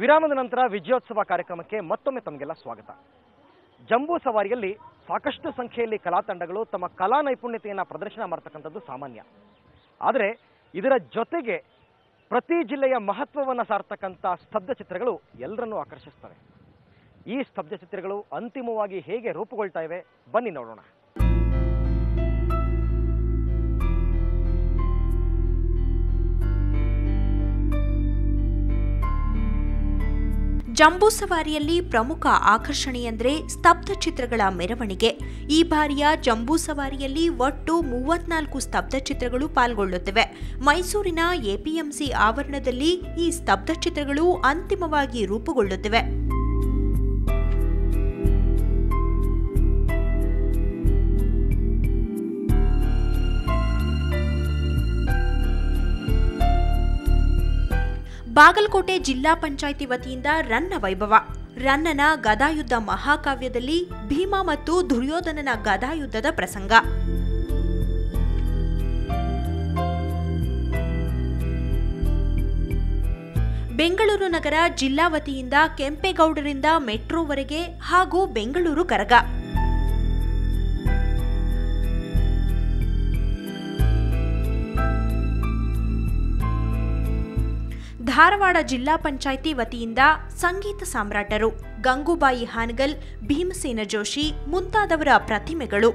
ವಿರಾಮದ ನಂತರ ವಿಜಯೋತ್ಸವ ಕಾರ್ಯಕ್ರಮಕ್ಕೆ ಮತ್ತೊಮ್ಮೆ ತಮಗೆಲ್ಲ ಸ್ವಾಗತ. ಜಂಬೂ ಸವಾರಿಯಲ್ಲಿ ಸಾಕಷ್ಟು ಸಂಖ್ಯೆಯಲ್ಲಿ ಕಲಾ ತಂಡಗಳು ತಮ್ಮ ಕಲಾ ನೈಪುಣ್ಯತೆಯನ್ನು ಪ್ರದರ್ಶನ ಮಾಡತಕ್ಕಂಥದ್ದು ಸಾಮಾನ್ಯ. ಆದರೆ ಇದರ ಜೊತೆಗೆ ಪ್ರತಿ ಜಿಲ್ಲೆಯ ಮಹತ್ವವನ್ನು ಸಾರ್ತಕ್ಕಂಥ ಸ್ತಬ್ಧ ಚಿತ್ರಗಳು ಎಲ್ಲರನ್ನೂ ಆಕರ್ಷಿಸ್ತವೆ. ಈ ಸ್ತಬ್ಧ ಚಿತ್ರಗಳು ಅಂತಿಮವಾಗಿ ಹೇಗೆ ರೂಪುಗೊಳ್ತಾ ಇವೆ ಬನ್ನಿ ನೋಡೋಣ. ಜಂಬೂ ಸವಾರಿಯಲ್ಲಿ ಪ್ರಮುಖ ಆಕರ್ಷಣೆಯೆಂದರೆ ಸ್ತಬ್ಧ ಚಿತ್ರಗಳ ಮೆರವಣಿಗೆ. ಈ ಬಾರಿಯ ಜಂಬೂ ಸವಾರಿಯಲ್ಲಿ ಒಟ್ಟು 34 ಸ್ತಬ್ಧ ಚಿತ್ರಗಳು ಪಾಲ್ಗೊಳ್ಳುತ್ತಿವೆ. ಮೈಸೂರಿನ ಎಪಿಎಂಸಿ ಆವರಣದಲ್ಲಿ ಈ ಸ್ತಬ್ಧ ಚಿತ್ರಗಳು ಅಂತಿಮವಾಗಿ ರೂಪುಗೊಳ್ಳುತ್ತಿವೆ. ಬಾಗಲಕೋಟೆ ಜಿಲ್ಲಾ ಪಂಚಾಯಿತಿ ವತಿಯಿಂದ ರನ್ನ ವೈಭವ. ರನ್ನನ ಗದಾಯುದ್ಧ ಮಹಾಕಾವ್ಯದಲ್ಲಿ ಭೀಮ ಮತ್ತು ದುರ್ಯೋಧನನ ಗದಾಯುದ್ಧದ ಪ್ರಸಂಗ. ಬೆಂಗಳೂರು ನಗರ ಜಿಲ್ಲಾ ವತಿಯಿಂದ ಕೆಂಪೇಗೌಡರಿಂದ ಮೆಟ್ರೋವರೆಗೆ ಹಾಗೂ ಬೆಂಗಳೂರು ಕರಗ. ಧಾರವಾಡ ಜಿಲ್ಲಾ ಪಂಚಾಯಿತಿ ವತಿಯಿಂದ ಸಂಗೀತ ಸಾಮ್ರಾಟರು ಗಂಗೂಬಾಯಿ ಹಾನಗಲ್, ಭೀಮಸೇನ ಜೋಶಿ ಮುಂತಾದವರ ಪ್ರತಿಮೆಗಳು.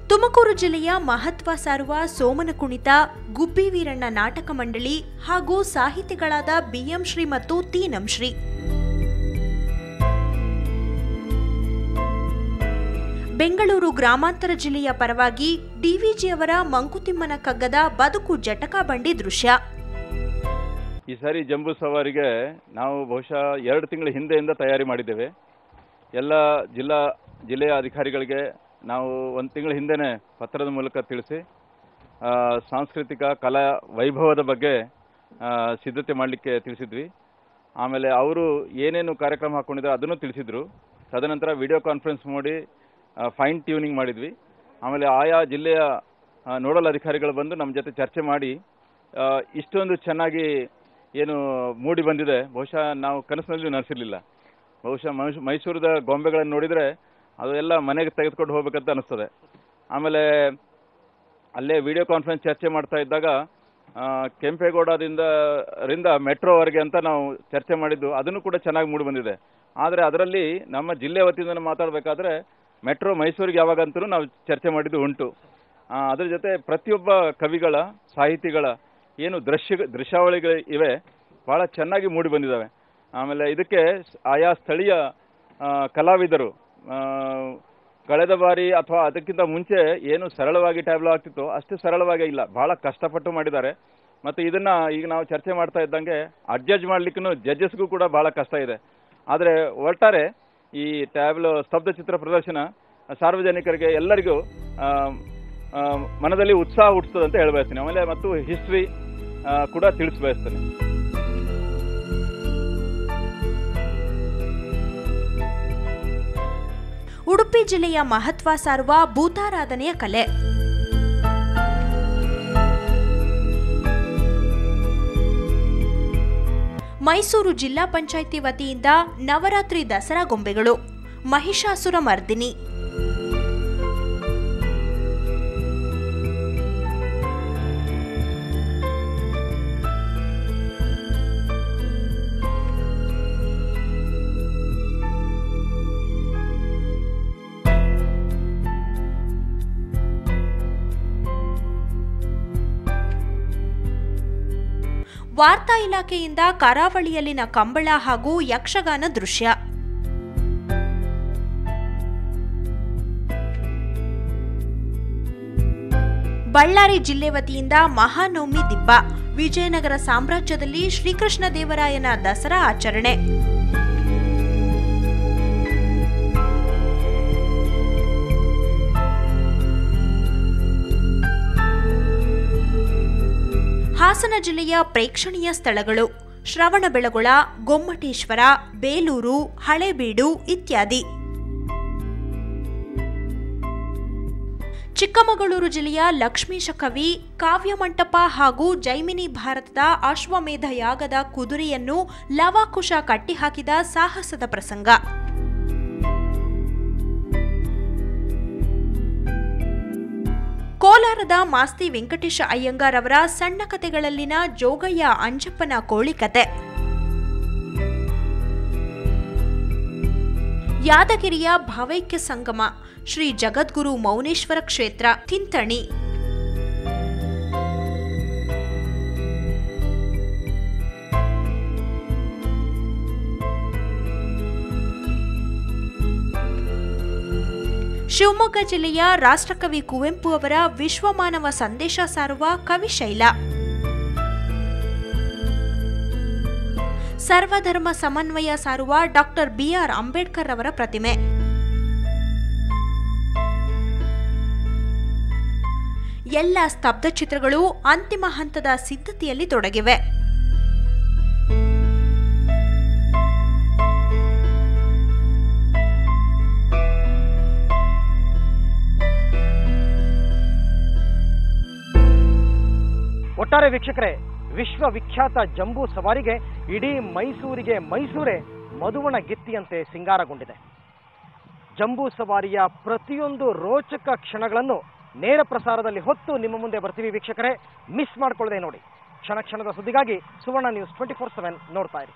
ತುಮಕೂರು ಜಿಲ್ಲೆಯ ಮಹತ್ವ ಸಾರುವ ಸೋಮನ ಕುಣಿತ, ಗುಬ್ಬಿ ವೀರಣ್ಣ ನಾಟಕ ಮಂಡಳಿ ಹಾಗೂ ಸಾಹಿತಿಗಳಾದ ಬಿಎಂ ಶ್ರೀ ಮತ್ತು ತೀನಂ ಶ್ರೀ. ಬೆಂಗಳೂರು ಗ್ರಾಮಾಂತರ ಜಿಲ್ಲೆಯ ಪರವಾಗಿ ಡಿವಿಜಿಯವರ ಮಂಕುತಿಮ್ಮನ ಕಗ್ಗದ ಬದುಕು ಜಟಕ ಬಂಡಿ ದೃಶ್ಯ. ಈ ಸಾರಿ ಜಂಬೂ ಸವಾರಿಗೆ ನಾವು ಬಹುಶಃ 2 ತಿಂಗಳ ಹಿಂದೆಯಿಂದ ತಯಾರಿ ಮಾಡಿದ್ದೇವೆ. ಎಲ್ಲ ಜಿಲ್ಲೆಯ ಅಧಿಕಾರಿಗಳಿಗೆ ನಾವು 1 ತಿಂಗಳ ಹಿಂದೆನೇ ಪತ್ರದ ಮೂಲಕ ತಿಳಿಸಿ ಸಾಂಸ್ಕೃತಿಕ ಕಲಾ ವೈಭವದ ಬಗ್ಗೆ ಸಿದ್ಧತೆ ಮಾಡಲಿಕ್ಕೆ ತಿಳಿಸಿದ್ವಿ. ಆಮೇಲೆ ಅವರು ಏನೇನು ಕಾರ್ಯಕ್ರಮ ಹಾಕ್ಕೊಂಡಿದ್ದಾರೆ ಅದನ್ನು ತಿಳಿಸಿದ್ರು. ತದನಂತರ ವಿಡಿಯೋ ಕಾನ್ಫರೆನ್ಸ್ ಮಾಡಿ ಫೈನ್ ಟ್ಯೂನಿಂಗ್ ಮಾಡಿದ್ವಿ. ಆಮೇಲೆ ಆಯಾ ಜಿಲ್ಲೆಯ ನೋಡಲ್ ಅಧಿಕಾರಿಗಳು ಬಂದು ನಮ್ಮ ಜೊತೆ ಚರ್ಚೆ ಮಾಡಿ ಇಷ್ಟೊಂದು ಚೆನ್ನಾಗಿ ಏನು ಮೂಡಿ ಬಂದಿದೆ ಬಹುಶಃ ನಾವು ಕನಸಿನಲ್ಲಿ ನಡೆಸಿರಲಿಲ್ಲ. ಬಹುಶಃ ಮೈಸೂರದ ಗೊಂಬೆಗಳನ್ನು ನೋಡಿದರೆ ಅದು ಎಲ್ಲ ಮನೆಗೆ ತೆಗೆದುಕೊಂಡು ಹೋಗ್ಬೇಕಂತ ಅನಿಸ್ತದೆ. ಆಮೇಲೆ ಅಲ್ಲೇ ವಿಡಿಯೋ ಕಾನ್ಫರೆನ್ಸ್ ಚರ್ಚೆ ಮಾಡ್ತಾ ಇದ್ದಾಗ ಕೆಂಪೇಗೌಡರಿಂದ ಮೆಟ್ರೋವರೆಗೆ ಅಂತ ನಾವು ಚರ್ಚೆ ಮಾಡಿದ್ದು ಅದನ್ನು ಕೂಡ ಚೆನ್ನಾಗಿ ಮೂಡಿ ಬಂದಿದೆ. ಆದರೆ ಅದರಲ್ಲಿ ನಮ್ಮ ಜಿಲ್ಲೆ ವತಿಯಿಂದ ಮಾತಾಡಬೇಕಾದ್ರೆ ಮೆಟ್ರೋ ಮೈಸೂರಿಗೆ ಯಾವಾಗಂತೂ ನಾವು ಚರ್ಚೆ ಮಾಡಿದ್ದು ಉಂಟು. ಅದರ ಜೊತೆ ಪ್ರತಿಯೊಬ್ಬ ಕವಿಗಳ ಸಾಹಿತಿಗಳ ಏನು ದೃಶ್ಯಾವಳಿಗಳು ಇವೆ ಭಾಳ ಚೆನ್ನಾಗಿ ಮೂಡಿ ಬಂದಿದ್ದಾವೆ. ಆಮೇಲೆ ಇದಕ್ಕೆ ಆಯಾ ಸ್ಥಳೀಯ ಕಲಾವಿದರು ಕಳೆದ ಬಾರಿ ಅಥವಾ ಅದಕ್ಕಿಂತ ಮುಂಚೆ ಏನು ಸರಳವಾಗಿ ಟ್ಯಾಬ್ಲೋ ಆಗ್ತಿತ್ತು ಅಷ್ಟು ಸರಳವಾಗಿ ಇಲ್ಲ, ಭಾಳ ಕಷ್ಟಪಟ್ಟು ಮಾಡಿದ್ದಾರೆ. ಮತ್ತು ಇದನ್ನು ಈಗ ನಾವು ಚರ್ಚೆ ಮಾಡ್ತಾ ಇದ್ದಂಗೆ ಅಡ್ಜಡ್ಜ್ ಮಾಡಲಿಕ್ಕೂ ಜಡ್ಜಸ್ಗೂ ಕೂಡ ಭಾಳ ಕಷ್ಟ ಇದೆ. ಆದರೆ ಒಟ್ಟಾರೆ ಈ ಟ್ಯಾಬ್ಲೋ ಸ್ತಬ್ಧ ಚಿತ್ರ ಪ್ರದರ್ಶನ ಸಾರ್ವಜನಿಕರಿಗೆ ಎಲ್ಲರಿಗೂ ಮನದಲ್ಲಿ ಉತ್ಸಾಹ ಹುಟ್ಟಿಸ್ತದೆ ಅಂತ ಹೇಳಬಯಸ್ತೀನಿ. ಆಮೇಲೆ ಮತ್ತು ಹಿಸ್ಟ್ರಿ ಕೂಡ ತಿಳಿಸಬಯಸ್ತೇನೆ. ಉಡುಪಿ ಜಿಲ್ಲೆಯ ಮಹತ್ವ ಸಾರುವ ಭೂತಾರಾಧನೆಯ ಕಲೆ. ಮೈಸೂರು ಜಿಲ್ಲಾ ಪಂಚಾಯಿತಿ ವತಿಯಿಂದ ನವರಾತ್ರಿ ದಸರಾ ಗೊಂಬೆಗಳು, ಮಹಿಷಾಸುರ ಮರ್ದಿನಿ. ವಾರ್ತಾ ಇಲಾಖೆಯಿಂದ ಕರಾವಳಿಯಲ್ಲಿನ ಕಂಬಳ ಹಾಗೂ ಯಕ್ಷಗಾನ ದೃಶ್ಯ. ಬಳ್ಳಾರಿ ಜಿಲ್ಲೆ ವತಿಯಿಂದ ಮಹಾನವಮಿ ದಿಬ್ಬ, ವಿಜಯನಗರ ಸಾಮ್ರಾಜ್ಯದಲ್ಲಿ ಶ್ರೀಕೃಷ್ಣ ದೇವರಾಯನ ದಸರಾ ಆಚರಣೆ. ಹಾಸನ ಜಿಲ್ಲೆಯ ಪ್ರೇಕ್ಷಣೀಯ ಸ್ಥಳಗಳು ಶ್ರವಣಬೆಳಗೊಳ, ಗೊಮ್ಮಟೇಶ್ವರ, ಬೇಲೂರು, ಹಳೇಬೀಡು ಇತ್ಯಾದಿ. ಚಿಕ್ಕಮಗಳೂರು ಜಿಲ್ಲೆಯ ಲಕ್ಷ್ಮೀಶ ಕವಿ ಕಾವ್ಯ ಮಂಟಪ ಹಾಗೂ ಜೈಮಿನಿ ಭಾರತದ ಅಶ್ವಮೇಧ ಯಾಗದ ಕುದುರೆಯನ್ನು ಲವಾಕುಶ ಕಟ್ಟಿಹಾಕಿದ ಸಾಹಸದ ಪ್ರಸಂಗ. ಕೋಲಾರದ ಮಾಸ್ತಿ ವೆಂಕಟೇಶ ಅಯ್ಯಂಗಾರ್ ಅವರ ಸಣ್ಣ ಕಥೆಗಳಲ್ಲಿನ ಜೋಗಯ್ಯ ಅಂಜಪ್ಪನ ಕೋಳಿಕತೆ. ಯಾದಗಿರಿಯ ಭಾವೈಕ್ಯ ಸಂಗಮ ಶ್ರೀ ಜಗದ್ಗುರು ಮೌನೇಶ್ವರ ಕ್ಷೇತ್ರ ತಿಂತಣಿ. ಶಿವಮೊಗ್ಗ ಜಿಲ್ಲೆಯ ರಾಷ್ಟ್ರಕವಿ ಕುವೆಂಪು ಅವರ ವಿಶ್ವಮಾನವ ಸಂದೇಶ ಸಾರುವ ಕವಿಶೈಲ. ಸರ್ವಧರ್ಮ ಸಮನ್ವಯ ಸಾರುವ ಡಾಕ್ಟರ್ ಬಿಆರ್ ಅಂಬೇಡ್ಕರ್ ಅವರ ಪ್ರತಿಮೆ. ಎಲ್ಲ ಸ್ತಬ್ಧ ಚಿತ್ರಗಳು ಅಂತಿಮ ಹಂತದ ಸಿದ್ಧತೆಯಲ್ಲಿ ತೊಡಗಿವೆ. ಒಟ್ಟಾರೆ ವೀಕ್ಷಕರೇ, ವಿಶ್ವವಿಖ್ಯಾತ ಜಂಬೂ ಸವಾರಿಗೆ ಇಡೀ ಮೈಸೂರೇ ಮಧುವಣ ಗಿತ್ತಿಯಂತೆ ಸಿಂಗಾರಗೊಂಡಿದೆ. ಜಂಬೂ ಸವಾರಿಯ ಪ್ರತಿಯೊಂದು ರೋಚಕ ಕ್ಷಣಗಳನ್ನು ನೇರ ಪ್ರಸಾರದಲ್ಲಿ ಹೊತ್ತು ನಿಮ್ಮ ಮುಂದೆ ಬರ್ತೀವಿ ವೀಕ್ಷಕರೇ. ಮಿಸ್ ಮಾಡ್ಕೊಳ್ಳದೆ ನೋಡಿ. ಕ್ಷಣ ಕ್ಷಣದ ಸುದ್ದಿಗಾಗಿ ಸುವರ್ಣ ನ್ಯೂಸ್ 24/7 ನೋಡ್ತಾ ಇರಿ.